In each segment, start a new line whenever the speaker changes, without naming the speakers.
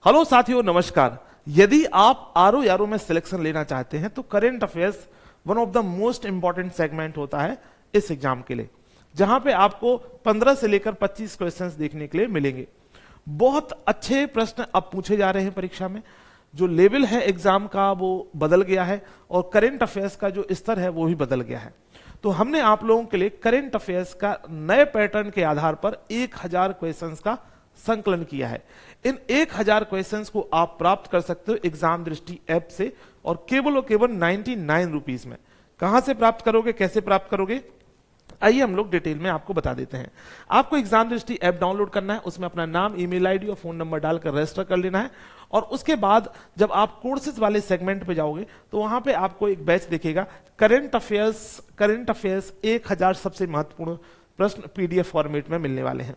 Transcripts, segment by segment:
Hello साथियों, नमस्कार। यदि आप आरओ यारो में सिलेक्शन लेना चाहते हैं तो current affairs one of the most important segment होता है इस एग्जाम के लिए, जहां पे आपको 15 से लेकर 25 क्वेश्चंस देखने के लिए मिलेंगे। बहुत अच्छे प्रश्न अब पूछे जा रहे हैं परीक्षा में। जो लेवल है एग्जाम का वो बदल गया है और करेंट अफेयर्स का जो स्तर है वो भी बदल गया है। तो हमने आप लोगों के लिए करेंट अफेयर्स का नए पैटर्न के आधार पर 1000 क्वेश्चंस का संकलन किया है। इन 1000 क्वेश्चंस को आप प्राप्त कर सकते हो एग्जाम दृष्टि ऐप से और केवल 99 रुपीज में। कहां से प्राप्त करोगे, कैसे प्राप्त करोगे, आइए हम लोग डिटेल में आपको बता देते हैं। आपको एग्जाम दृष्टि ऐप डाउनलोड करना है, उसमें अपना नाम, ईमेल आईडी और फोन नंबर डालकर रजिस्टर कर लेना है और उसके बाद जब आप कोर्सेज वाले सेगमेंट पे जाओगे तो वहां पे आपको एक बैच दिखेगा करेंट अफेयर्स 1000 सबसे महत्वपूर्ण प्रश्न पीडीएफ फॉर्मेट में मिलने वाले हैं।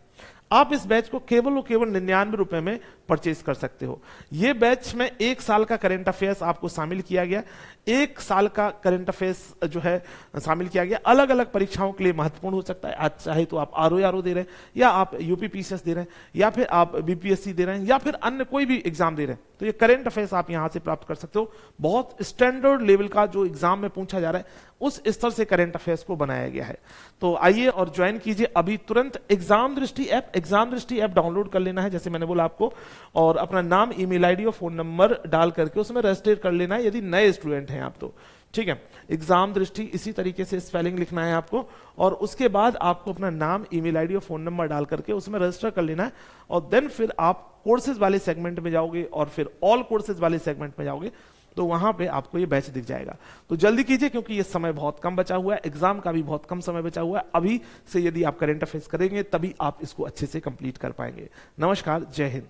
आप इस बैच को केवल 99 रुपए में परचेज कर सकते हो। यह बैच में 1 साल का करंट अफेयर्स आपको शामिल किया गया। 1 साल का करंट अफेयर्स जो है शामिल किया गया, अलग अलग परीक्षाओं के लिए महत्वपूर्ण हो सकता है। आज चाहे तो आप आरओ दे रहे हैं, या आप यूपीपीसीएस दे रहे हैं, या फिर आप बीपीएससी दे रहे हैं, या फिर अन्य कोई भी एग्जाम दे रहे हैं, तो ये करंट अफेयर्स आप यहां से प्राप्त कर सकते हो। बहुत स्टैंडर्ड लेवल का जो एग्जाम में पूछा जा रहा है उस स्तर से करंट अफेयर्स को बनाया गया है। तो आइए और ज्वाइन कीजिए अभी तुरंत एग्जाम दृष्टि ऐप। एग्जाम दृष्टि ऐप डाउनलोड कर लेना है जैसे मैंने बोला आपको, और अपना नाम, ईमेल आईडी और फोन नंबर डाल करके उसमें रजिस्टर कर लेना है यदि नए स्टूडेंट हैं आप तो। ठीक है, एग्जाम दृष्टि इसी तरीके से स्पेलिंग लिखना है आपको और उसके बाद आपको अपना नाम, ईमेल आईडी और फोन नंबर डाल करके उसमें रजिस्टर कर लेना है और देन फिर आप कोर्सेज वाले सेगमेंट में जाओगे और फिर ऑल कोर्सेज वाले सेगमेंट में जाओगे तो वहां पे आपको ये बैच दिख जाएगा। तो जल्दी कीजिए क्योंकि ये समय बहुत कम बचा हुआ है, एग्जाम का भी बहुत कम समय बचा हुआ है। अभी से यदि आप करंट अफेयर्स करेंगे तभी आप इसको अच्छे से कंप्लीट कर पाएंगे। नमस्कार, जय हिंद।